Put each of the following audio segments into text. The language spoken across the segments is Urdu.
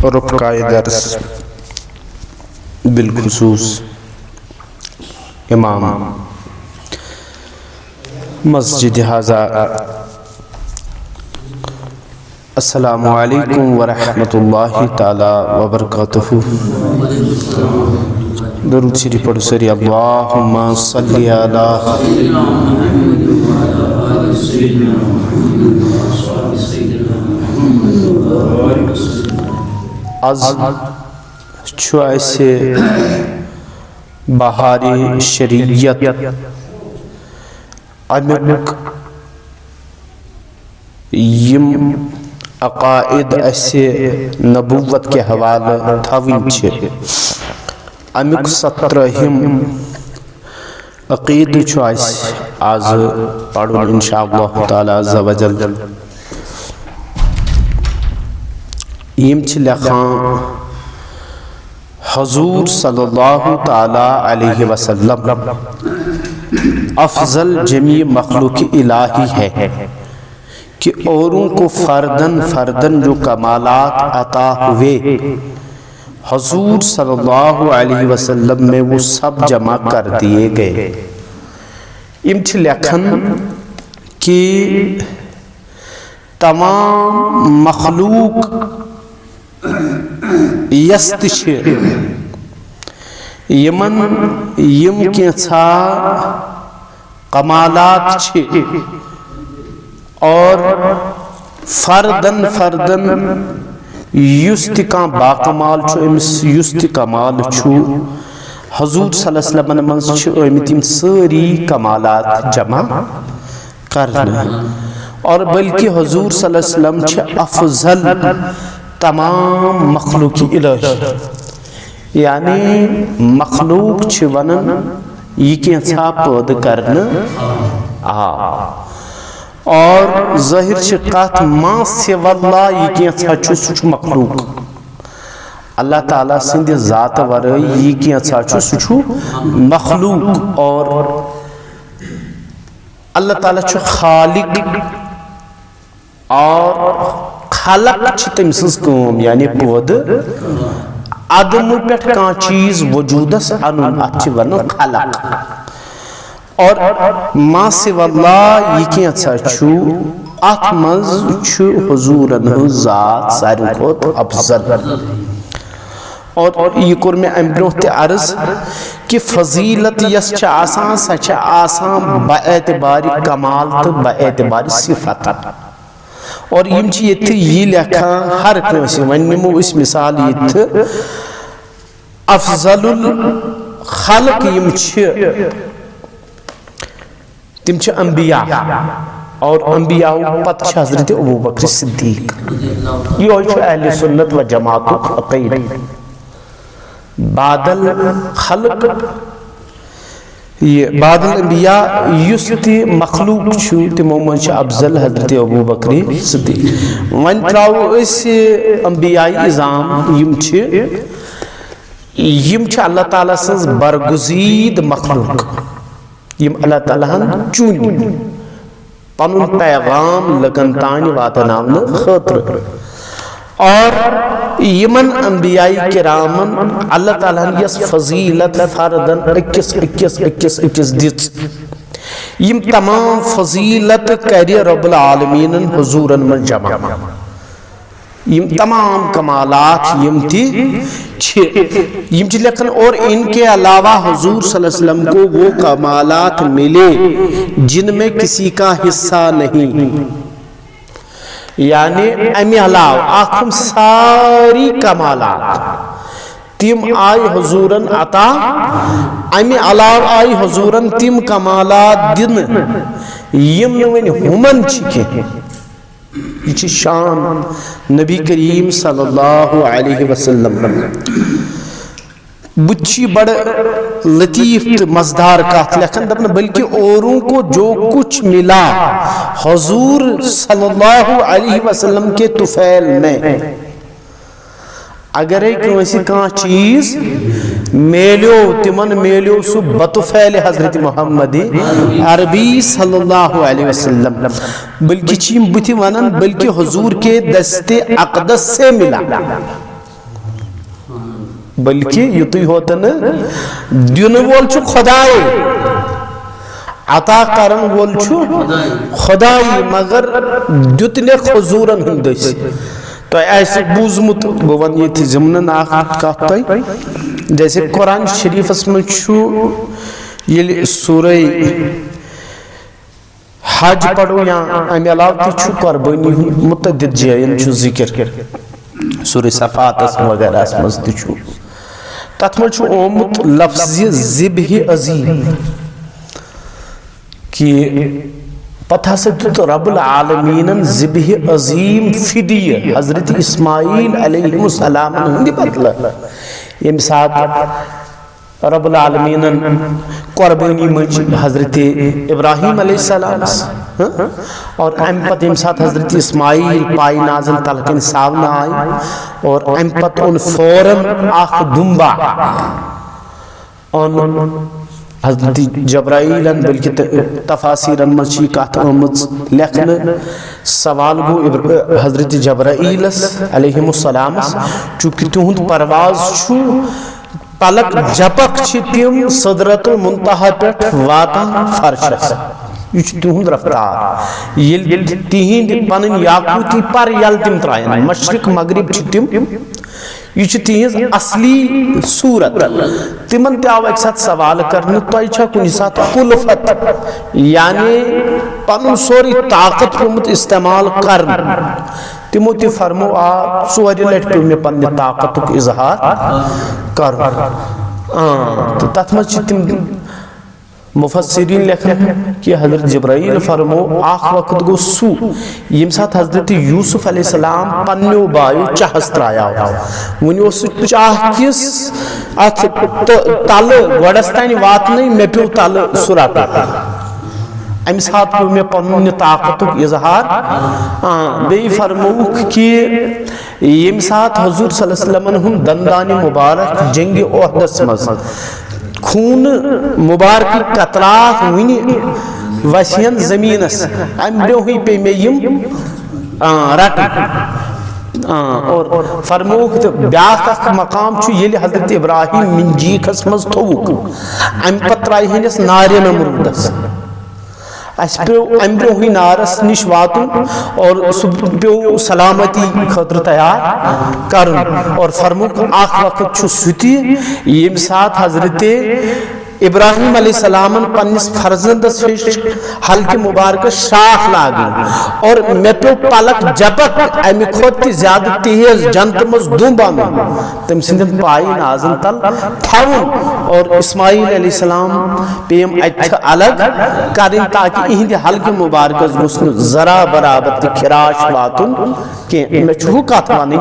رفقۂ درس بالخصوص امام مسجد حاضہ، السلام علیکم ورحمۃ اللہ تعالی وبرکاتہ۔ درود شریف پڑھو سری، اللہم صلی علی آز چھُ اسہِ بہارِ شریعت امیُک یم عقائد اسہِ نبوت کے حوالہ تھاوٕنۍ چھِ، امیُک 17ہم عقیدٕ چھُ اسہِ آز پڑھُن انشاءاللہ تعالی عز وجل۔ یم چھِ لیکھان حضور صلی اللہ تعالی علیہ وسلم افضل جمیع مخلوق الہی ہے کہ اوروں کو فردن فردن جو کمالات عطا ہوئے حضور صلی اللہ علیہ وسلم میں وہ سب جمع کر دیے گئے۔ یم چھِ لیکھن کہ تمام مخلوق یست چھِ یمن یم کینژھا کمالات چھِ اور فردن فردن یُس تہِ کانٛہہ باکمال چھُ أمِس یُس تہِ کمال چھُ حضور صلی اللہ علیہ وسلم منٛز چھِ آمٕتۍ یم سٲری کمالات جمع کرنہٕ، اور بلکہ حضور صلی اللہ علیہ وسلم چھِ افضل تمام مخلوق الہی، یعنی مخلوق چھِ ونان یہ کینژھا پٲدٕ کرنہٕ آو، اور ظٲہر چھِ کتھ ما سوى اللہ یہ کینژھا چھُ سُہ چھُ مخلوق، اللہ تعالیٰ سٕنٛدِ ذاتہٕ ورٲے یہ کینژھا چھُ سُہ چھُ مخلوق، اور اللہ تعالیٰ چھُ خالق اور خلق چھِ تٔمۍ سٕنٛز کٲم، یعنی پٲدٕ عدمہٕ پٮ۪ٹھ کانٛہہ چیٖز وجوٗدس انُن، اتھ چھِ ونان خلق، اور ما سوى اللہ یہ کینژھا چھُ اتھ منٛز چھُ حضوٗرن ہٕنٛز ذات ساروی کھۄتہٕ افضل۔ اور یہ کوٚر مےٚ امہِ برٛونٛہہ تہِ عرض کہ فضیلت یس چھِ آسان سۄ چھِ آسان باعتبارِ کمال تہٕ باعتبارِ صفت، اور یم چھِ ییٚتہِ یہِ لیکھان ہر کٲنٛسہِ، وۄنۍ نِمو أسۍ مثال ییٚتہِ افضل الخلق یم چھِ تم چھِ انبیاء، اور انبیاء پتہٕ چھِ حضرت ابوبکر صدیق، یہوے چھُ اہل سنت و جماعتُک عقیدٕ۔ بعد الخلق یہ بعد الانبیاء یُس تہِ مخلوق چھُ تمو منٛز چھُ افضل حضرت ابوبکر صدیق۔ وۄنۍ تراوو أسۍ انبیاء اعظام یم چھِ اللہ تعالیٰ سٕنٛز برگزید مخلوق، یم اللہ تعالیٰ ہن چُنۍ پنُن پیغام لُکن تانۍ واتناونہٕ خٲطرٕ، اور یمن انبیاء کرامن اللہ تعالیٰ ہن یس فضیلت فردن أکِس أکِس أکِس أکِس دِژ، یم تمام فضیلت کرِ رب العالمینن حضورن منٛز جمع، یم تمام کمالات یم تہِ چھِ یم چھِ لیکھن، اور ان کے علاوہ حضور صلی اللہ علیہ وسلم کو وہ کمالات ملے جن میں کسی کا حصہ نہیں، یعنی امی علاوہ آخم ساری کمالات تم آئی حضورن عطا، امی علاوہ آئی حضورن تم کمالات دن یم نوین ہمن چھکے، یہ چھ شان نبی کریم صلی اللہ علیہ وسلم۔ بچی بڑ لطیف مزدار کہت لیکن دبنا بلکہ اوروں کو جو کچھ ملا حضور صلی اللہ علیہ وسلم کے طفیل میں، اگر کسی کان چیز میلیو تمن میلیو سو بطفیل حضرت محمد عربی صلی اللہ علیہ وسلم، بلکہ چیم بتی ونن بلکہ حضور کے دست اقدس سے ملا، بلکہ یتوی ہوتا نا دین وول چھو خدای عطا کرن وول چھو خدای مگر دیتنے حضورن ہندس تو ایسے بوزمت بون یہ تھی زمنن آخر کہتا ہے جیسے قرآن شریف اس میں چھو یہ سورہ حج پڑھو یا امی علاو تی چھو قربانی متعدد جائن چھو ذکر سورہ صفات اس وغیرہ اس مزد چھو تطمل چھو اومت لفظ ذبح عظیم کہ پتہ سے تو رب العالمین ذبح عظیم فدیہ حضرت اسماعیل علیہ السلام ہندی بطلہ یہ ساتھ رب العالمین قربانی مجھ حضرت ابراہیم علیہ السلام اور امپت امسات حضرت اسماعیل پائی نازن تلقین ساونا آئی اور امپت ان فوراً آخ دنبا ان حضرت جبرائیل بلکہ تفاسیر مچی کہت آمد لکھن سوال گو حضرت جبرائیل علیہ السلام چونکہ تہند پرواز چھو پلک جپک چھ تم صدرت المنتہا پٹ واتا فرشس یہ چھ تہند رفتار یل تہند پنن یاقوتی پر یل تم ترائن مشرق مغرب چھ تم یہ چھ تہنز اصلی صورت تمن تے آو ایک ساتھ سوال کرنے تو ایچھا کنی ساتھ قلفت یعنی پنن سوری طاقت پرمت استعمال کرن تمو تی فرمو سوری لٹ پیو میں پنن طاقت کو اظہار کرن تو تتمت چھ تم مفسرین لکھن کہ حضرت جبرائیل فرمو آخ وقت گو سو یم ساتھ حضرت یوسف علیہ السلام پنیو بایو چاہس ترایا ونیو سو چاہ کس ات تل گوڑستانی وات نہیں میں پیو تل سراتا ام ساتھ پیو میں پنن طاقت اظہار بے فرموک کہ یم ساتھ حضور صلی اللہ علیہ وسلم دندان مبارک جنگ احد مز خون مبارکی قطرات ونی وسین زمینس ام برہی پہ میں یم رٹ اور فرموک بیاق مقام چھو یہ حضرت ابراہیم من جیکس مز تھوک ام پترائی ہنس نار نمرودس اس پیو ام برہی نارس نش واتن اور پیو سلامتی خطر تیار کرن اور فرموک آخ وقت چھو ستی یم ساتھ حضرت ابراہیم علیہ السلام پنس فرزندس حلق مبارک شاخ لاگن اور میں تو پلک جبک امی خود تی زیادہ تیز جنت مز دنبا میں تم سندن پائی نازن تل تھون اور اسماعیل علیہ السلام پیم ایتھ الگ کرن تاکہ اہندی حلق مبارک گسن ذرا برابر تی خراش واتن کہ میں چھو کات مانی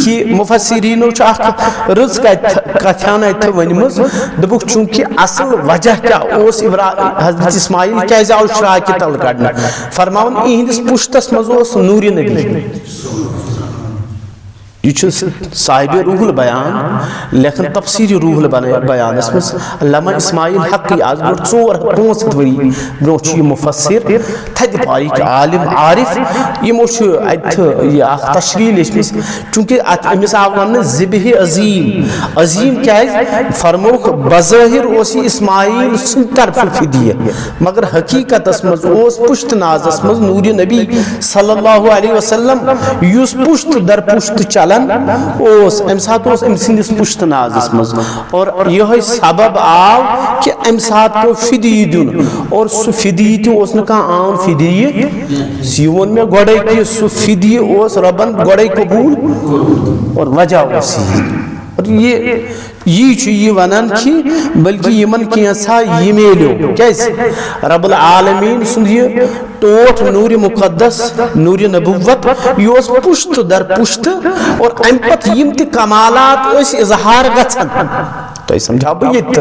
کہ مفسرینو چاہ رز کتھان ایتھ ونمز دبک چونکہ اصل وجہ کیا اس حضرت اسماعیل کیا جاؤ شراکی تل کڑنا فرماؤن اہندس پشتس مزوس نور نبی یہ صاحب روح البیان لیکن تفسیر روح البیان اس میں علامہ اسماعیل حقی آج بڑھ 4-5 وری بروچی مفسر تھد پائی کہ عالم عارف یہ موچ یہ تشریل اس میں چونکہ امیس آوان ذبح عظیم عظیم کیا ہے فرموک بظاہر اسی اسماعیل سن طرف فدیہ مگر حقیقت اس میں اس پشت ناز اس میں نور نبی صلی اللہ علیہ وسلم یوس پشت در پشت چلا اس امسات اس امسندس پشت نازس مز اور یہ سبب آو کہ امسات کو فدی دن اور سو فدی تی اس نے کہا عام فدی سیون میں گوڑے کی سو فدی اس ربن گوڑے قبول اور وجہ اسی اور یہ چیئے ونن کی بلکہ یمن کیسا یہ میلیو کیسے رب العالمین سنیے ٹوٹ نور مقدس نور نبوت یہ اس پشت در پشت اور امپت یمتی کمالات اس اظہار گچن تو سمجھا بھئیت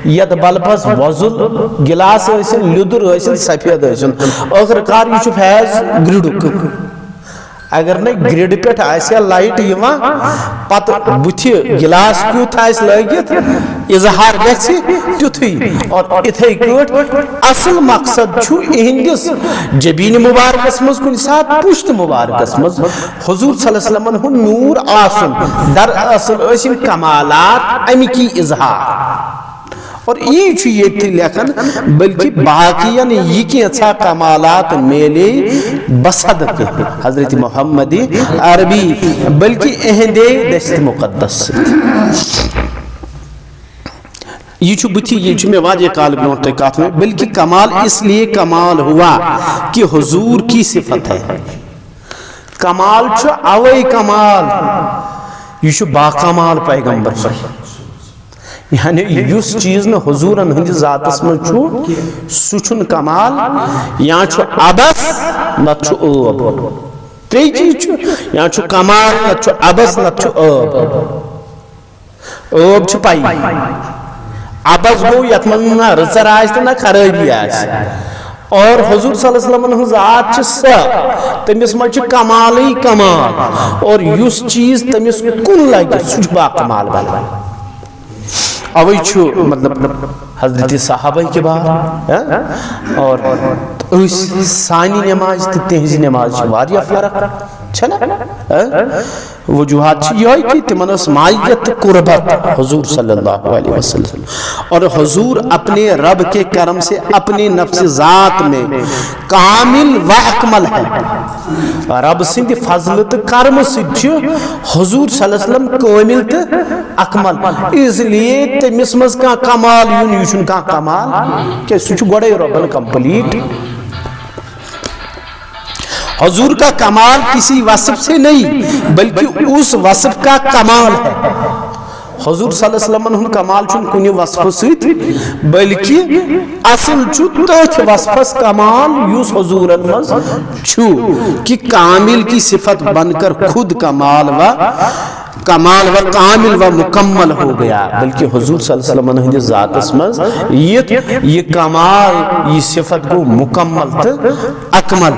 ید بلبز وزل گلاس ایسن لدر ایسن سفید ایسن آخر کار یہ چھو فیض گریڈک اگر نہیں گریڈ پیٹ آئیسیا لائٹ یوان پت بچی گلاس کیوت آئیس لگیت اظہار گژھِ تیُتھُے اور اِتھَے کٲٹھۍ اصل مقصد چھُ اِہنٛدِس جبیٖن مُبارکس منٛز کُنہِ ساتہٕ پُشت مُبارکس منٛز حضوٗر صلی اللہ علیہ وسلمن ہُنٛد نوٗر آسُن دراصل ٲسۍ یِم کمالات اَمِکی اظہار اور یہ چھُ ییٚتہِ لیکھان بلکہ باقین یہ کینٛژھا کمالات میلے بصدقہ حضرت محمد عربی بلکہ اہندے دست مقدس یہ چھُ بُتھِ یہ چھُ میں واریاہ کال برونٛٹھ تۄہہِ کتھ میں بلکہ کمال اس لیے کمال ہوا کہ حضور کی صفت ہے کمال چھُ اوے کمال یہ چھُ باکمال پیغمبر یعنی یُس چیز نہٕ حضوٗرن ہٕنٛدِس ذاتس منٛز چھُ سُہ چھُنہٕ کمال یا چھُ عبس نتہٕ چھُ ٲب ترٛیٚیہِ چیٖز چھُ یا چھُ کمال نتہٕ چھُ عبس نتہٕ چھُ ٲب چھِ پایی عبس گوٚو یتھ منٛز نہ رٕژر آسہِ تہٕ نہ خرٲبی آسہِ اور حضور صلی اللہ علیہ وسلم ہٕنٛز ذات چھِ سۄ تٔمِس منٛز چھُ کمالٕے کمال اور یُس چیٖز تٔمِس کُن لگہِ سُہ چھُ باکمال بنان اوے چھُ مطلب حضرت صحابہ کے بعد اور سانی نماز تہٕ تہنٛزِ نماز چھِ واریاہ فرق چھنا وجوہات چھِ یہے کہ تمن ٲس مائیت تہٕ قربت حضور صلی اللہ علیہ وسلم اور حضور اپنے رب کے کرم سے اپنے نفس ذات میں کامل و اکمل ہے رب سند فضل تہٕ کرم سۭتۍ چھُ حضور صلی اللہ علیہ وسلم کامل تہٕ اکمل اس لیے تٔمِس منٛز کانٛہہ کمال یُن یہِ چھُنہٕ کانٛہہ کمال کہ سُہ چھُ گۄڈے رۄبن کمپلیٹ حضور کا کمال کسی وصف سے نہیں بلکہ اس وصف کا کمال ہے حضور صلی اللہ علیہ وسلم ہن کمال چھُنہٕ کُنہِ وصفہٕ سۭتۍ بلکہ اصل چھُ تٔتھۍ وصفس کمال یُس حضورن منٛز چھُ کہ کامل کی صفت بن کر خود کمال و کامل و مکمل ہو گیا بلکہ حضور صلی اللہ علیہ وسلم ہندس ذاتس مز یہ کمال یہ صفت گو مکمل تو اکمل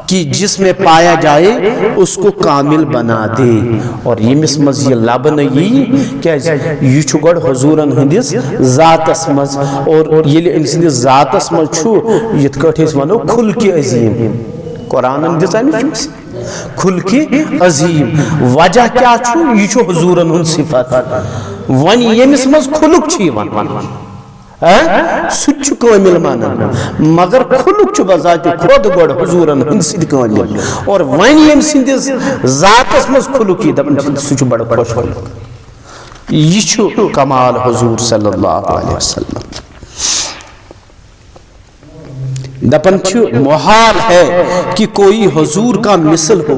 کہ جس میں پایا جائے اس کو کامل بنا دے اور یمس مز یہ لب نئی کیا یہ چھو گڑ حضورن ہندس ذاتس مز اور یہ ان سندس ذاتس مز چھو یت کٹھس ونو خلق عظیم قرآن دس امچ خلق عظیم وجہ کیا چھو یہ چھو حضورن ہند صفت ون یمس مز خلق چھ ون سچ کامل مانا مگر خلق چھ بذات خود گوڑ حضورن ہند سید کامل اور ون یم سندس ذاتس مز خلق دپن سچ بڑ خوش خلق یہ چھو کمال حضور صلی اللہ علیہ وسلم دپن محال ہے کہ کوئی حضور کا مثل ہو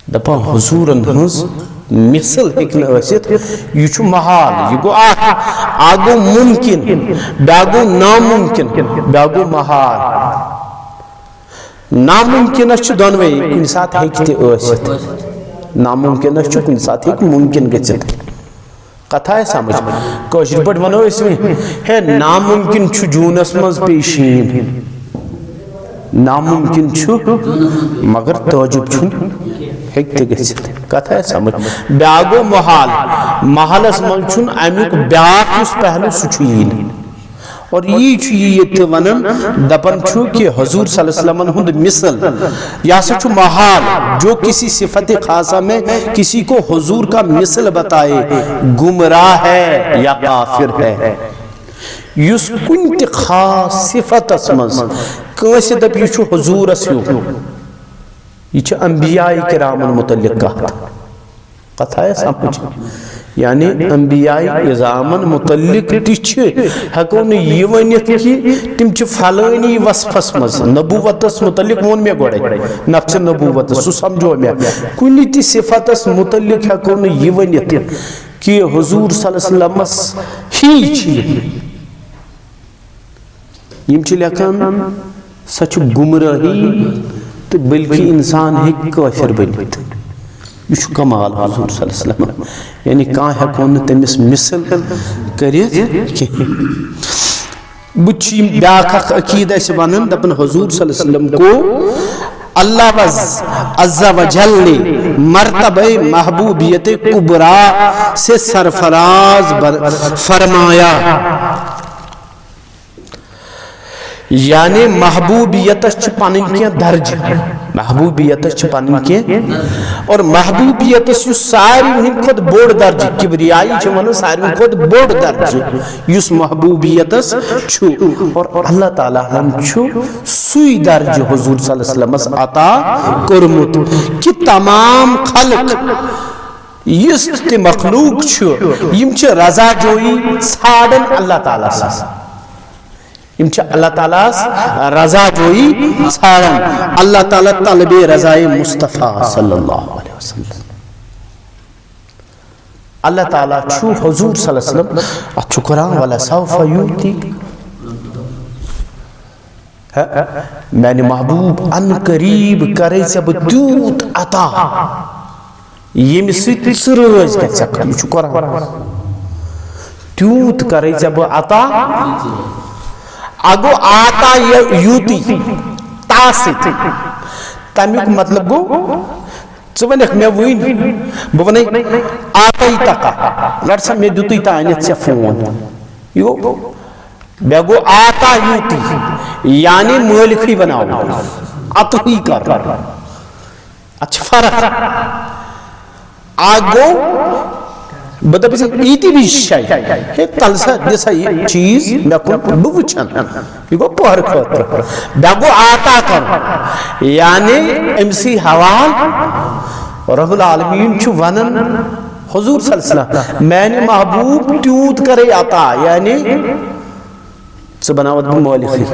دپا حضورن ہنز مثل ہکن ٲسِتھ یہ چھُ محال یہ گو آگو ممکن بیاگو ناممکن بیاگو محال ناممکن چھُ دۄنوے کُنہِ ساتہٕ ہیٚکہِ تہِ ٲسِتھ ناممکن چھُ کُنہِ ساتہٕ ہیٚکہِ ممکن گٔژھِتھ کتھا ہے سمجھ کٲشِر پٲٹھۍ ونو أسۍ ہے ناممکن چھُ جوٗنس منٛز پیٚیہِ شیٖن ناممکن چھُ مگر تعجب چھُنہٕ ہیٚکہِ تہِ گٔژھِتھ کتھا ہے سمجھ بیاکھ گوٚو محال محلس منٛز چھُنہٕ امیُک بیاکھ یُس پہلو سُہ چھُ یی نہٕ اور یہ چھُ ییٚتہِ ونان دپان چھُ کہ حضور صلی اللہ علیہ وسلم ہُنٛد مثل یہ ہسا چھُ محال جو کسی صفت خاصہ میں کسی کو حضور کا مثل بتائے گمراہ ہے یا کافر ہے یُس کُنہِ تہِ خاص صفتس منٛز کٲنٛسہِ دپ یہِ چھُ حضورس ہیوٗ یہ چھُ انبیاء کرامن متعلق کتھ آیا سمجھ یعنی انبیاء اعظامن متعلق ہیکو نہٕ یہِ ؤنِتھ کہ تِم چھِ فلٲنی وصفس منٛز نبوتس متعلق ووٚن مےٚ گۄڈے نفس نبوت سُہ سمجھو مےٚ کُنہِ تہِ صفتس متعلق ہیکو نہٕ یہِ ؤنِتھ کہ حضور صلی اللہ علیہ وسلمس ہی چھِ یم چھِ لیکھان سۄ چھِ گمراہی تو بلکہ انسان ہیٚکہِ کٲفر بٔنِتھ یہ چھُ کمال حضور صلی اللہ علیہ وسلم یعنی کانٛہہ ہیٚکو نہٕ تٔمِس مثل کٔرِتھ کِہیٖنۍ بہٕ چھُ بیاکھ اکھ عقیٖدٕ اَسہِ وَنان دپان حضور صلی اللہ علیہ وسلم کو اللہ عز و جل نے مرتبہ محبوبیت کبرا سے سرفراز فرمایا، یعنی محبوبیت پنن کی درج، محبوبیت پنن کی، اور محبوبیت ساری خود بوڑ درج، کبریائی ون ساری خود بوڑ درج اس محبوبیت اور اللہ تعالیٰ ہم سوئی درج حضور صلی اللہ علیہ وسلم عطا کرمت کہ تمام خلق اس مخلوق یم رضا جوئی ژھانڈن اللہ تعالیٰ سے، اللہ تعالیٰ رضا جوئی ژھانڈن، اللہ تعالیٰ طلب رضائے مصطفیٰ صلی اللہ علیہ وسلم، اللہ تعالیٰ حضور صلی اللہ علیہ وسلم اچھو قرآن والا سوف یوتی، میں نے محبوب ان قریب کرے جب تیوت عطا، یہ مسیط سرز کہہ سکتا یہ قرآن، تیوت کرے جب عطا، اگو آتا یوتی تاسط، تمیک مطلب گو ونک میں وین بہ آتا تکا لڑسا میں دیتی تا انت سے فون یو بے گو آتا یوتی یعنی مالکی بناو عطی کر، اچھا فرق آگو بدب سے ایتی بھی شائی ہے تلسا جیسا یہ چیز میں کن بوچھن یہ گو پہر خطر بیگو آتا کر، یعنی امسی حوال رب العالمین چھو ونن حضور صلی اللہ علیہ وسلم میں نے محبوب تیوت کرے آتا، یعنی سبناوت بمولخی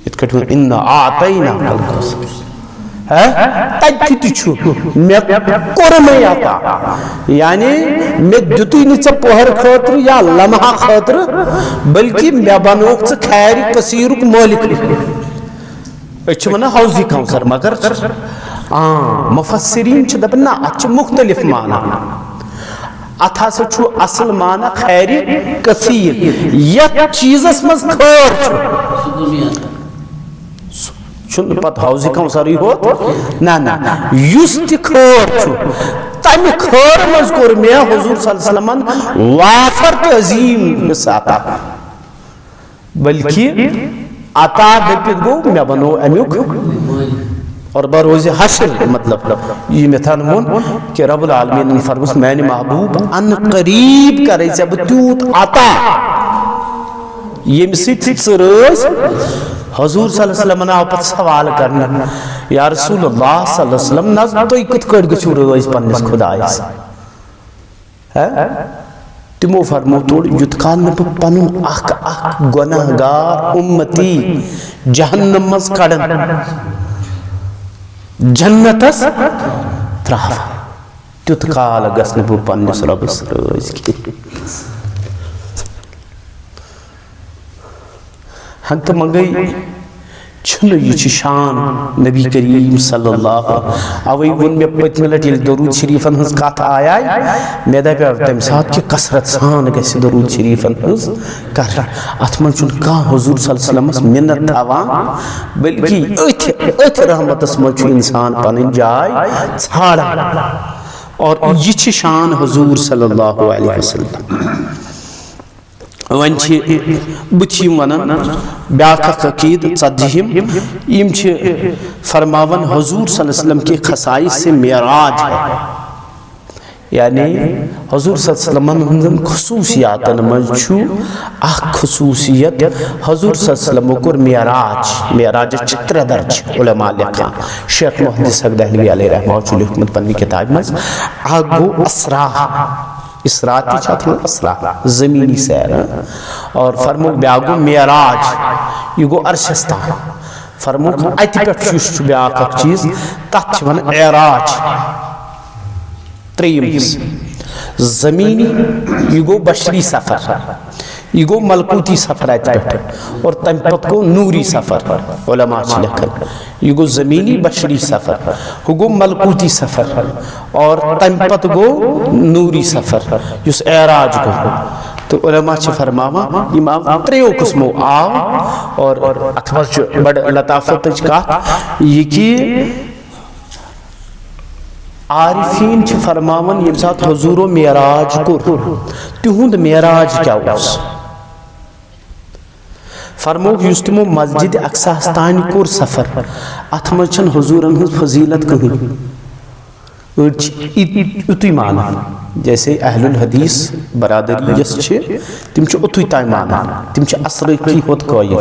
اتکٹو انہا آتائینا الکوثر تجتی چھو میں قرمی آتا، یعنی میں دتی نیچا پوہر خاطر یا لمحہ خاطر بلکہ میں بنوک سے خیری کثیرک مالک اچھ منا حوضی کونسر مگر مفسرین چھ دبنا اچھ مختلف معنی اتھا سے چھو اصل معنی خیری کثیر یا چیز اس مز خور چھو چھن پت حوضی کونسری ہو نا نا یست خور چھو تم خور مذکور میں حضور صلی اللہ علیہ وسلم وافر عظیم عطا، بلکہ عطا دپت گو میں بنو امیوک اور بروز حشر مطلب یہ میں تھا نمون کہ رب العالمین نے فرمایا میں نے محبوب ان قریب کرے جب تیوت عطا، یہ مسیط سرز حضور صلی اللہ علیہ وسلم نے آپ سوال کرنا یا رسول اللہ صلی اللہ علیہ وسلم نظر تو ایک کٹ گچو روز پنس خدای سے تمو فرمو توڑ یتکال میں پنن اخ گناہگار امتی جہنم مز کڑن جنتس تراف تیتکال گسن بو پنس رب سروز کی ہم تو منگئی چھنو یہ شان نبی کریم صلی اللہ اوئی ون میں پتم لٹیل درود شریفن ہنس کات آیا میں دا پہ تم ساتھ کی کسرت سان گیسے درود شریفن ہنس کر اتمن چون کا حضور صلی اللہ علیہ وسلم منت تھاوان بلکہ ات رحمت اسمن چون انسان پانن جائے چھاڑا اور یہ شان حضور صلی اللہ علیہ وسلم ونچ بچی ونن بیاکھ عقید ژدہم یم چھ فرماون حضور صلی اللہ علیہ وسلم کے خصائص سے معراج ہے، یعنی حضور صلی اللہ علیہ وسلم ہندن خصوصیاتن من چھو اخ خصوصیت حضور صلی اللہ علیہ وسلم کو معراج چتر درج علماء لکھا شیخ محدث حق دہلوی علیہ رحمہ چلی حکمت پنوی کتاب میں آگو اسرا اسراتی چاہتا ہوں اسرا زمینی سیر اور فرمو بیاگو معراج یہ گو عرشستان فرمو ایتی پیٹ چوش بیاگ اک چیز تحت چھوان اعراج تریم زمینی یہ گو بشری سفر یہ گو ملکوتی سفر ایتی پیٹ اور تم پت کو نوری سفر علماء چلکن یہ گو زمینی بشری سفر وہ گو ملکوتی سفر اور تم پت گو نوری سفر جس اعراج گو تو علماء چھ فرماوان یم آو تریو قسمو آو اور اتمز بڑ لطافت کات یہ کہ عارفین چھ فرماون یم سات حضور و معراج کر تہند معراج کیا اس فرموک یس تمو مسجد اقصی تان کور سفر ات مز چھن حضورن ہز فضیلت کہیں اتوی مانا جیسے اہل الحدیث برادری یس چھے تم چھو اتوی تائم مانا تم چھو اثر کی ہوت قائل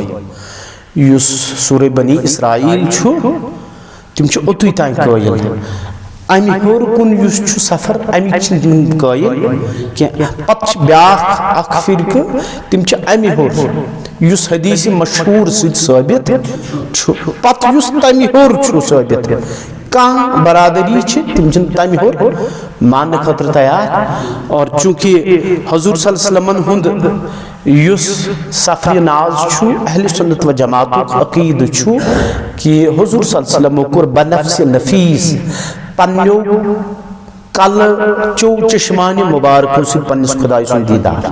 یس سورہ بنی اسرائیل چھو تم چھو اتوی تائم قائل امی ہور کن یس چھو سفر امی چھن قائل کہ پتش بیاخ اک فرق تم چھو امی ہور یس حدیث مشہور سید ثابت چھو پت یس تمی ہور چھو ثابت کان برادری چھ تم چھن تمی ہور مان خطر تیار اور چونکہ حضور صلی اللہ علیہ وسلم ہند یس سفر ناز چھو اہل سنت و جماعت عقید چھو کہ حضور صلی اللہ علیہ وسلم کور بنفس نفیس پنیو کل چو چشمان مبارکوں سے پنس خدای سن دیدار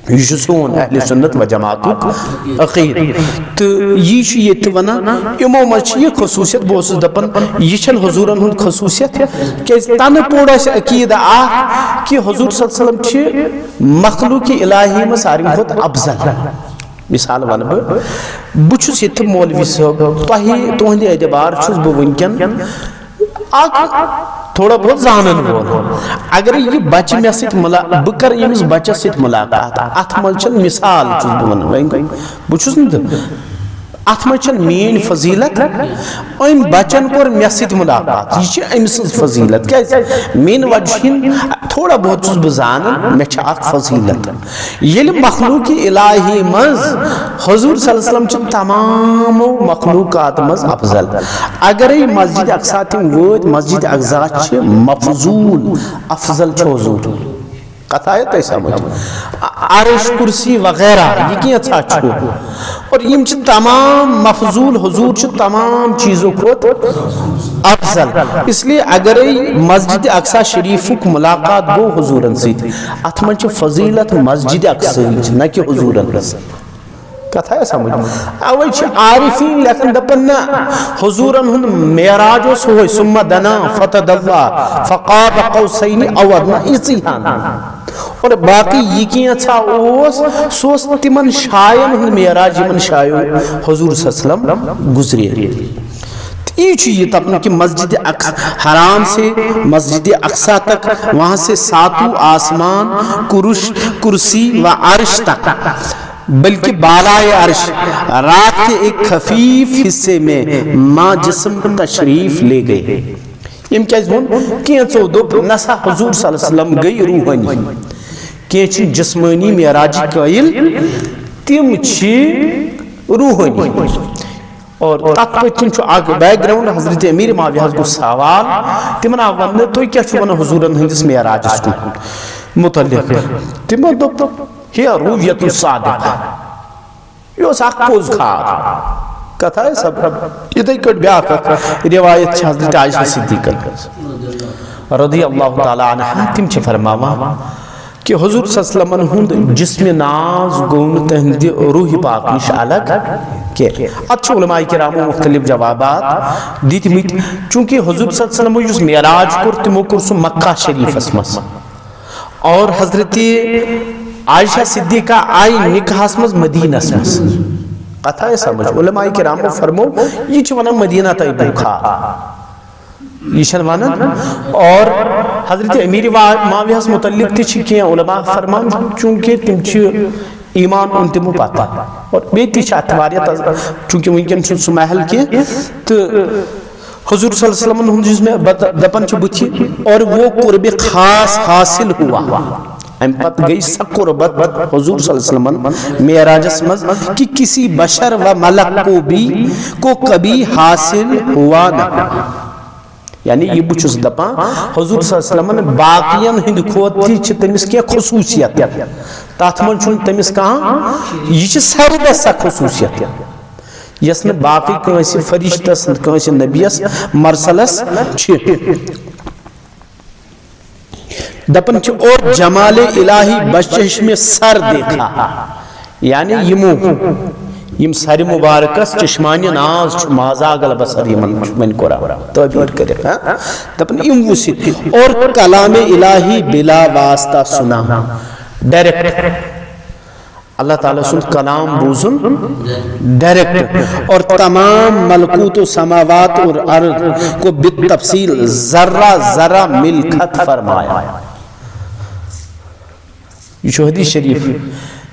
یہ سون اہل سنت و جماعت عقید تو یہ یہ ونا یمو مچ یہ خصوصیت بوس دپن یہ چھن حضورن ہند خصوصیت کہ تن پوڑا سے عقید کہ حضور صلی اللہ علیہ وسلم چھ مخلوق الہی میں ساری کھت افضل مثال ون بچس یہ مولوی صاحب تہندِ اعتبار چھس بہ ونکن تھوڑا بہت زانن وول اگر یہ بچہ مے سۭتۍ بہ کر یمس بچس سۭتۍ ملاقات ات منٛز چھن مثال چھس بہ ونان بہ چھس نہٕ ات منٛز چھن میٲنۍ فضیلت أمۍ بچن کوٚر مے سۭتۍ ملاقات یہ چھِ أمۍ سٕنٛز فضیلت کیازِ میٲنۍ وجہ ہِنٛد تھوڑا بہت چھس بہ زانان مے چھِ اکھ فضیلت ییٚلہِ مخلوق الہی منٛز حضور صلی اللہ علیہ وسلم چھِ تمامو مخلوقات منٛز افضل اگرے مسجد اقصی تم وٲتۍ مسجد اقصی چھِ مفضول افضل چھُ حضور کتھ آیا تۄہہِ سمجھ عرش کرسی وغیرہ یہ کینٛژھا چھُ اور یم چھِ تمام مفضول حضور چھِ تمام چیزوں کھۄت افضل اس لیے اگرے مسجد اقصی شریفک ملاقات گو حضورن سۭتۍ اتھ منٛز چھِ فضیلت مسجد اقصیٕچ نہ کہ حضورن کتھ آیا سمجھ اوے چھ عارفین لیکن دپن حضورن ہند معراج اوس ہوئے ثم دنا فتدلى فقاب قوسین او ادنى اسی ہان اور باقی یہ کینٛژھا اوس سوس تمن شاین ہند معراج یمن شایو حضور صلی اللہ علیہ وسلم گزرے یہ تب کہ مسجد حرام سے مسجد اقصی تک وہاں سے ساتوں آسمان کرسی و عرش تک بلکہ بالائے عرش رات کے ایک خفیف حصے میں ماں جسم تشریف لے گئے یم کیاز وون کینچو دوپ نسا حضور صلی اللہ علیہ وسلم گئی روحانی کینچ جسمانی معراج قائل تم چھ روحانی اور تک پتن چھو آگ بیک گراؤنڈ حضرت امیر معاویہ کو سوال تمن ون تو کیا چھو ون حضورن ہندس معراج کو متعلق تمن دوپ ہی رویت الصادقہ یہ اخ پوز کھاد کتھ ہے سب اتھے کٹ بیاکھ روایت چھ حضرت عائشہ صدیقہ رضی اللہ تعالی عنہا تم چھ فرماوا کہ حضور صلی اللہ علیہ وسلم ہند جسم ناز گون تہند روح پاک نش الگ کہ اچھا علماء کرام مختلف جوابات دیت مت چونکہ حضور صلی اللہ علیہ وسلم یس معراج کور تمو کور سو مکہ شریف اسمس اور حضرت عائشہ صدیقہ آئی نکاحس مز مدینہ اسمس قطع ہے سمجھ علماء کرام فرمو یہ چھوانا مدینہ تا بوکھا یہ چھوانا اور حضرت امیر معاویہ سے متعلق تھی چھکیں علماء فرمان چونکہ تم چھ ایمان ان تمو پاتا اور بیتی چھ اتواریت چونکہ ممکن چھن سمحل کی تو حضور صلی اللہ علیہ وسلم جس میں دپن چھ بچی اور وہ قرب خاص حاصل ہوا ام پت گئی سا قربت حضور صلی اللہ علیہ وسلم معراج اسمز کہ کسی بشر و ملک کو کبھی حاصل ہوا نہ یعنی یہ بچس دپا حضور صلی اللہ علیہ وسلم باقیان ہند کھوتی چھ تمس کی خصوصیت تات من چھن تمس کہاں یہ چھ سربسا خصوصیت یس میں باقی کنسی فرشتس کنسی نبیس مرسلس چھ دپن چھ اور جمال الہی بچش میں سر دیکھا یعنی یم سر مبارکس چشمانی ناز چھ مازاغ البصر یمن کورا تعبیر کرے دپن یم وسیت اور کلام الہی بلا واسطہ سنا ڈائریکٹ اللہ تعالیٰ سن کلام بوزن ڈائریکٹ اور تمام ملکوت و سماوات اور ارض کو بالتفصیل ذرہ ذرہ ملکت فرمایا. یہ حدیث شریف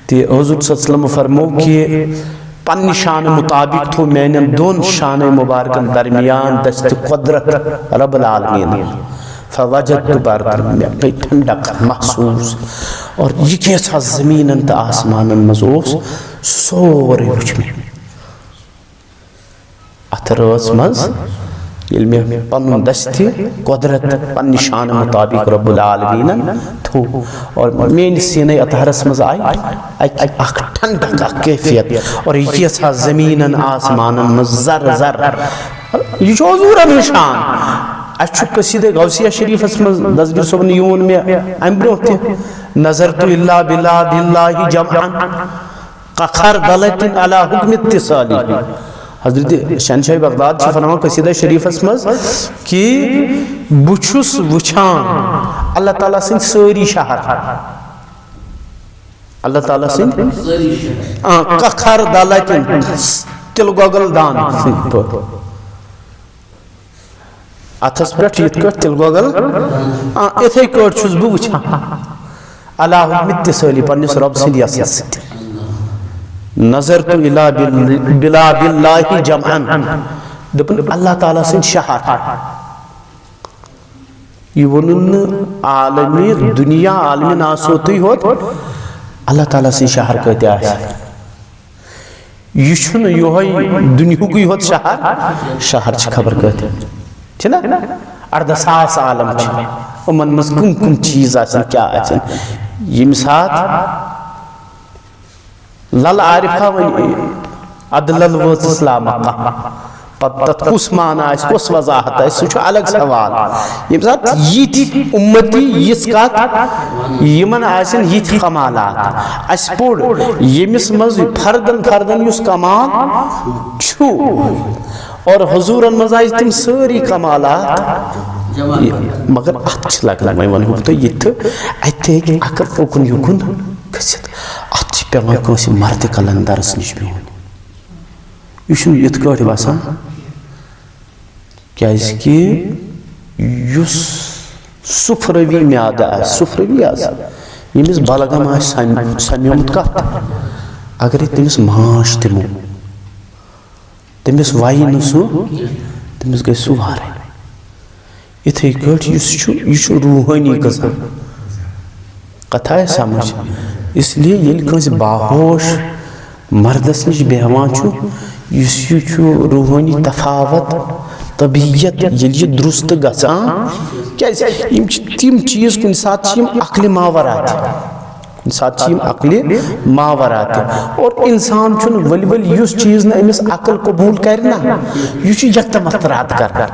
تی حضور صلی اللہ علیہ وسلم فرمو کہ پنی شان مطابق تھو میں دون شان مبارکن درمیان دست قدرت رب العالمین فوجدت بارتر میں کئی ٹھنڈک محسوس اور یہ کیسا زمین انت آسمان مزوس سورے وچ میں اتراز مز علم پنن دستی قدرت پنی شان مطابق رب العالمین تھو اور میں سینے اتحرس مز آئی اک ٹھنڈک کیفیت اور یہ کیسا زمین آسمان مز زر زر یہ جو حضور نشان اچھو قصید غوثیہ شریف اسم دزگر صبح نیون میں امبر ہوتے ہیں نظرت اللہ بلاد اللہ جمعن قخر دلت علی حکم اتصالی. حضرت شہنشاہ بغداد سے فرما قصید شریف اسم کہ بچھس وچھان اللہ تعالیٰ سن سوری شہر اللہ تعالیٰ سن قخر دلت تل گوگل دان اتھس پہ تل گوگل اتھے کٹ چھس بہ وچھان اللہ حکم اتصالی پنس رب سند یسر ست نظرت الى بلاد اللہ جمعن دپن اللہ تعالیٰ سند شہر یہ ونن عالمی دنیا عالمی ناسوتی ہوت اللہ تعالیٰ سند شہر کہتے آئے یہ چھن یہ دنیا کی ہوت شہر چھ خبر کہتے چھنا اردہ ساس عالم چھنا امن مز کم چیز آسن کیا آسن یہ مسات لل عارفہ ونی عدلل وز اسلامکہ پتت کس معنی آئیس کس وضاحت آئیس سوچو الگ سوال یہ مسات یہ تھی امتی یہ سکات یہ من آسن یہ تھی کمالات اس پوڑ یہ مز فردن یس کمال چھو اور حضور مزاج تم ساری کمالات مگر اتھ لگنا میں ون تو یہ تو اتھے اکر اوکن یوکن کھسیت اتھ پیوان کنسی مرد کلندرس نش بیون یہ چھن یت کٹ باسان کیاز کہ یس سفروی میادہ آس سفروی آس یمس بلغم آس سمیومت کت اگر تمس ماش دمو تمس وائی نسو تمس گئی سو وارے اتھے کٹ یہ روحانی غذا کتھا ہے سمجھ اس لیے یل کنس باہوش مردس نش بیوان چھو اس یہ روحانی تفاوت طبیعت یل یہ درست گژھان کیازِ یم تم چیز کن سات عقل ماورات سات عقل ماورات اور انسان چھن ول ول یس چیز نہ امس عقل قبول کرنا یہ یکتمت رات کر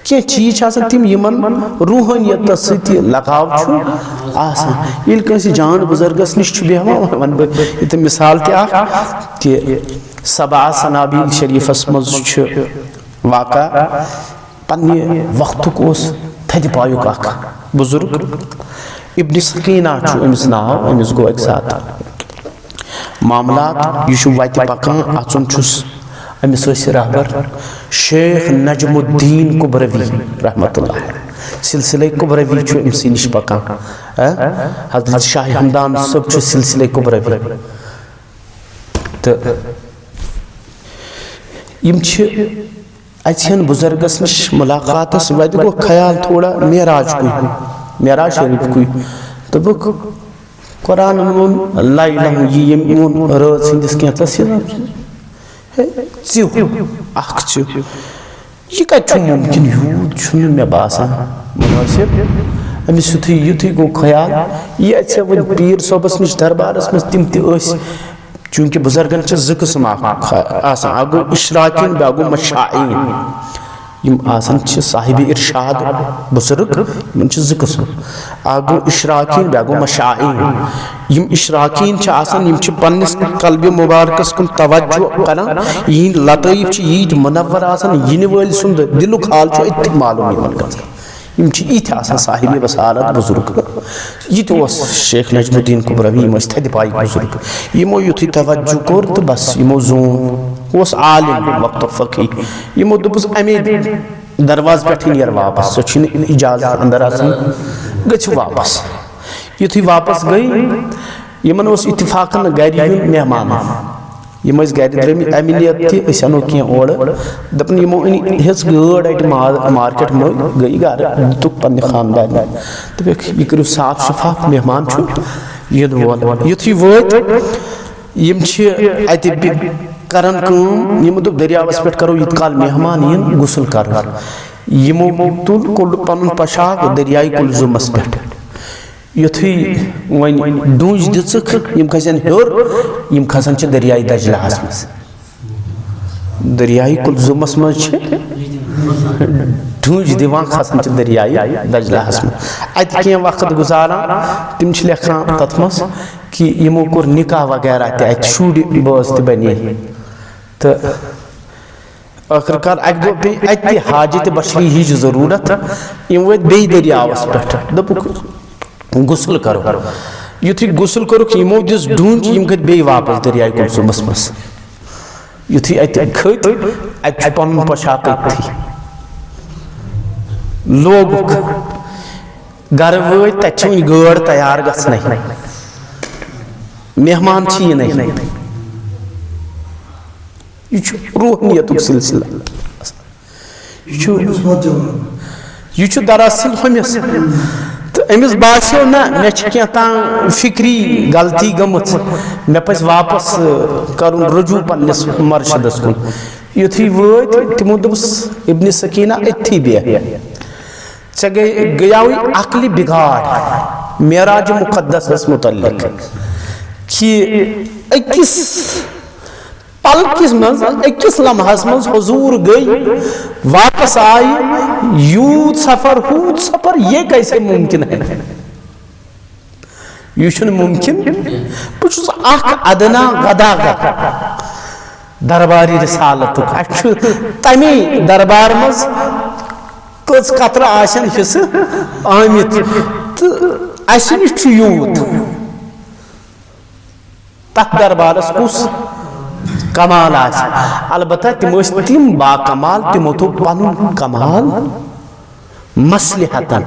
کی چیز آسان تم یمن روحانیت ستی لگاو چھو آسان یل کنسی جان بزرگس نش چھ بیہوان ون بہ مثال کہ سبع سنابیل شریفس مز چھ واقع پنہ وقتک اس تھد پایک اخ بزرگ ابن سکینہ چھو امس ناو امس گو ایک ساتھ معاملات یہ وت پکان اچن چھس امس رہبر شیخ نجم الدین کبروی رحمت اللہ سلسلہ کبروی چھو امسی نش پکان حضرت شاہ ہمدان صاحب چھو سلسلہ کبروی تو یم چھ اتھین بزرگس نش ملاقاتس وت گو خیال تھوڑا معراج کوئی معراج شریف کوئی تو بک قرآن مون لائلہ یہ مون رات سندس کینتس ژیو اخ ژیو یہ کتھ ممکن یوت چھن مے باسان مناسب امس یتھے گو خیال یہ اتھے ون پیر صوبس نش دربارس مز تم تہ چونکہ بزرگن چھ زٕ قسم آسان اکھ گو اشراکین بیاکھ گو مشائین یم آسان چھ صاحب ارشاد بزرگ یمن چھ زٕ قسم اکھ گوٚو اشراقین بیٛاکھ گوٚو مشائین یم اشراقین چھ آسان یم چھ پننس قلبِ مبارکس کُن توجہ کران یہند لطائف چھ ییٖتۍ منور آسان ینہٕ وٲلۍ سُنٛد دلُک حال چھُ أتھی معلوم یمن گژھان یم چھ یِتھۍ آسان صاحب بصارت بزرگ یہ تو شیخ نجم الدین کبروی یم تھدِ پایِکۍ بزرگ یمو یُتھُے توجہ کوٚر تہٕ بس یمو زون اوس عالم وقت فقی یمو دوٚپُس امے درواز پٮ۪ٹھٕے نیر واپس سۄ چھُنہٕ اجازت اندر آسان گٔژھِو واپس یُتھُے واپس گٔے یمن اوس اتفاقن گرِ یُن مہمان یم ٲسۍ گرِ درٛٲمٕتۍ امہِ نیت تہِ أسۍ انو کینٛہہ اورٕ دپان یمو أنۍ ہیٚژ گٲڑ اتہِ مارکیٹ منٛز گٔے گرٕ دِتُکھ پننہِ خاندارنہِ دوٚپُکھ یہِ کٔرِو صاف شفاف مہمان چھُ یِنہٕ وول یُتھُے وٲتۍ یم چھِ اتہِ کران کٲم یمو دوٚپ دٔریاوس پٮ۪ٹھ کرو ییٖتۍ کال مہمان یِن غسل کرو یمو تُل کوٚڑ پنُن پۄشاک دٔریاے کُلزُمس پٮ۪ٹھ یُتھُے وۄنۍ ڈوٗنٛج دِژٕکھ یم کھسن ہیوٚر یم کھسان چھِ دٔریاے دجلہس منٛز دٔریاے کُلزُمس منٛز چھِ ڈوٗنٛج دِوان کھسان چھِ دٔریاے دجلہس منٛز اتہِ کینٛہہ وقت گُزاران تِم چھِ لیکھان تتھ منٛز کہ یمو کوٚر نکاح وغیرہ تہِ اتہِ شُرۍ بٲژ تہِ بنے تہٕ ٲخٕر کار اکہِ دۄہ پیٚیہِ اتہِ تہِ حاجتِ بشری ہِچ ضروٗرت یم وٲتۍ بیٚیہِ دٔریاوس پٮ۪ٹھ دوٚپُکھ غسل کرو یُتھُے غسل کوٚرُکھ یمو دِژ ڈوٗنٛج یم کھٔتۍ بیٚیہِ واپس دٔریاے کُلزُمس منٛز یُتھُے اتہِ کھٔتۍ اتہِ چھُ پنُن پۄشاک أتھی لوگُکھ گرٕ وٲتۍ تتہِ چھِ وُنہِ گٲڑ تیار گژھنَے مہمان چھِ یِنَے یہ روحانیتُک سلسلہ یہ دراصل ہُمِس تہٕ أمِس باسیو نہ مےٚ چھِ کینٛہہ تام فکری غلطی گٔمٕژ مےٚ پزِ واپس کرُن رجوع پننِس مرشدس کُن یُتھُے وٲتۍ تِمو دوٚپُس ابنِ سکیٖنہ أتھی بیٚہہ ژےٚ گٔیاوٕے عقلہِ بِگاڑ معراج مقدسس متعلق کہ أکِس پلکس منٛز أکِس لمحس منٛز حضور گٔے واپس آیہِ یوٗت سفر ہوٗت سفر یہ کیسے ممکن ہے یہ چھُنہٕ ممکن بہٕ چھُس اکھ ادنا گداگر درباری رسالتُک اسہِ چھُ تمے دربار منٛز کٔژ قطرٕ آسن حصہٕ آمٕتۍ تہٕ اسہِ نِش چھُ یوٗت تتھ دربارس کُس کمال آسہِ البتہ تِم ٲسۍ تِم با کمال تِمو تھوٚو پنُن کمال مصلحتن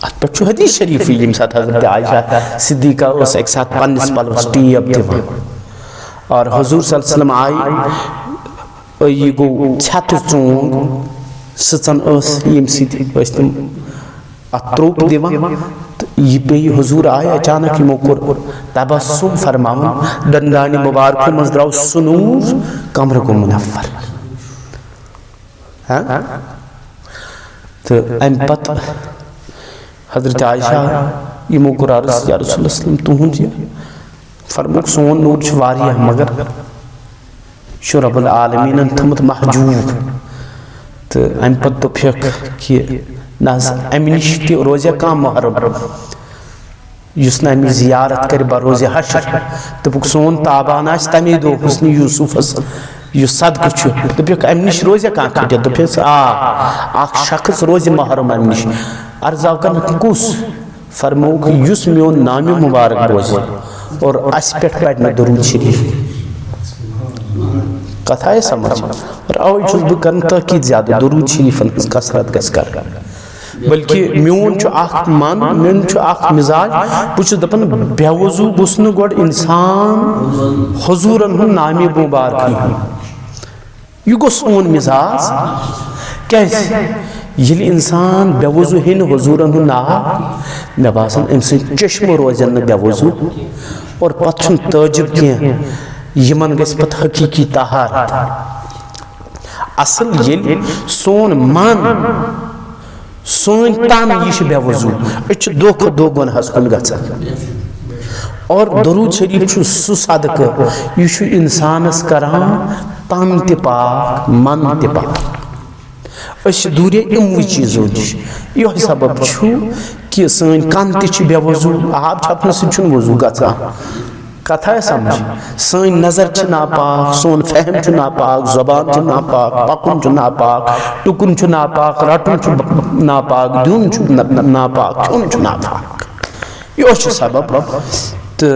اتھ پٮ۪ٹھ چھُ حدیث شریٖفٕے ییٚمہِ ساتہٕ حضرت عائشہ صدیقہ ٲس اکہِ ساتہٕ پننِس پلوس ٹیب دِوان اور حضور صلی اللہ علیہ وسلم آیہِ یہِ گوٚو ژھٮ۪تہٕ ژونٛگ سٕژن ٲس ییٚمہِ سۭتۍ ٲسۍ تِم اتھ تروٚپ دِوان تہٕ یہِ پیٚیہِ حضور آیہِ اچانک یِمو کوٚر تبسُم فرماوُن دندانہِ مُبارکو منٛز درٛاو سُہ نوٗر کمرٕ گوٚو مُنفر تہٕ امہِ پتہٕ حضرت عائشہ یِمو کوٚر عرض یا رسول اللہ وسلم تُہُنٛد یہِ فرمووُکھ سون نوٗر چھُ واریاہ مگر یہِ چھُ رب العالمیٖنن تھوٚمُت محجوٗب تہٕ امہِ پتہٕ دوٚپھیکھ کہِ نہ حظ امہِ نِش تہِ روزِ کانٛہہ محرم یُس نہٕ امِچ زیارت کرِ بروزِ حشر دوٚپُکھ سون تابان آسہِ تمے دۄہ حسنِ یوٗسُفس یُس صدقہٕ چھُ دوٚپُکھ امہِ نِش روزِ کانٛہہ کھٔٹِتھ دوٚپہس اکھ شخص روزِ محرم امہِ نِش عرض آو کرنہٕ کُس فرمووُکھ یُس میون نامہِ مُبارک بوزِ اور اسہِ پٮ۪ٹھ پرِ نہٕ درود شریٖف کتھ آیہِ سمجھ اور اوے چھُس بہٕ کران تٲکیٖد زیادٕ درود شریٖفن ہٕنٛز کثرت گژھِ کرٕنۍ بلکہ میون چھُ اکھ من میون چھُ اکھ مزاج بہٕ چھُس دپان بے وضوٗ گوٚژھ نہٕ گۄڈٕ انسان حضوٗرن ہُنٛد نامہِ مُبارکٕے ہیوٚن یہِ گوٚو سون مزاج کیازِ ییٚلہِ انسان بے وضوٗ ہیٚیہِ نہٕ حضوٗرن ہُنٛد ناو مےٚ باسان أمۍ سٕنٛدۍ چشمہٕ روزن نہٕ بے وضوٗ اور پتہٕ چھُنہٕ تعجب کینٛہہ یِمن گژھِ پتہٕ حقیٖقی طہارت اصل ییٚلہِ سون من سون تن یہ چھُ بے وضوٗ أسۍ چھِ دۄہ کھۄتہٕ دۄہ گۄنہس کُن گژھان اور درود شریٖف چھُ سُہ صدقہٕ یہِ چھُ انسانس کران تن تہِ پاک من تہِ پاک اس دورے اموی چیزوں نش یہ سبب کہ سن کن تہ بے وضو آب چھپنے سن وضو گژھان کتھا ہے سمجھ سن نظر چھ ناپاک سون فہم چھ ناپاک زبان چھ ناپاک پکن چھ ناپاک ٹکن چھ ناپاک رٹن چھ ناپاک دیون چھ ناپاک کھیون چھ ناپاک یہ چھ سبب تو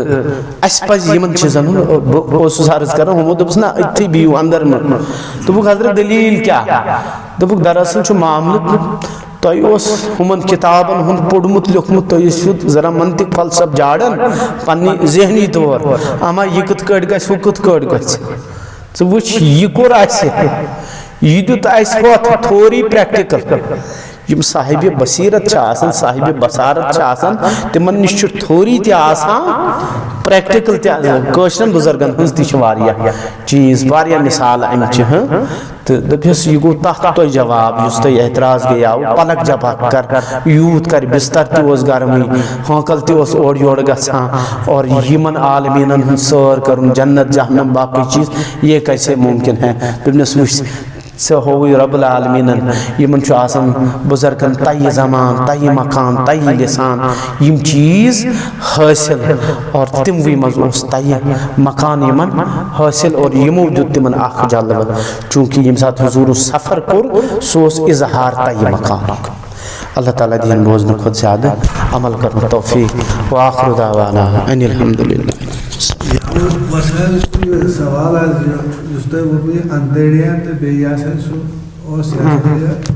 اس پز یمن چیزن بہت عرض کران ہمو دس نا اتھی بیو اندر دبک حضرت دلیل کیا دبک دراصل چھ معاملہ تہس ہمن کتابن ہند پوڑمت لیکھمت تھی ذرا منطق فلسف جاڑن پنہ ذہنی طور اما یہ کت کٹ گھ ہو کت کٹ گھ ژٕ وچھ یہ کور آسہِ یہ دیت آسہِ ہوت تھوری پریکٹیکل یم صاحب بصیرت چھ آسان صاحب بصارت چھ آسان تمن نش چھ تھوری تہ آسان پریکٹیکل تہ کٲشرین بزرگن ہنز تہ چھ واریاہ چیز واریاہ مثال امہ چھ تو دپس یہ گو تحت تو جواب اس تہ اعتراض گیا پلک جب کر یوت کر بستر تہ گرمی ہانکل تہ اور یور گژھان اور یمن عالمینن ہند سیر کرن جنت جہنم باقی چیز یہ کیسے ممکن ہے دپنس وچھ ژےٚ ہووٕے رب العالمینن یمن چھُ آسان بزرگن طے زمان طے مکان طے لسان یم چیز حاصل اور تموی مز اوس طے مکان یمن حاصل اور یمو دیت تمن اخ جلوہ چونکہ یم سات حضور سفر کور سہ اوس اظہار طے مکانک اللہ تعالیٰ دین بوزن کھت زیادہ عمل کرنے توفیق وآخر دعوانا ان الحمدللہ سوال ہے جس طرح وہ بھی اندھیریاں تو بے یاسن سو اور سیاست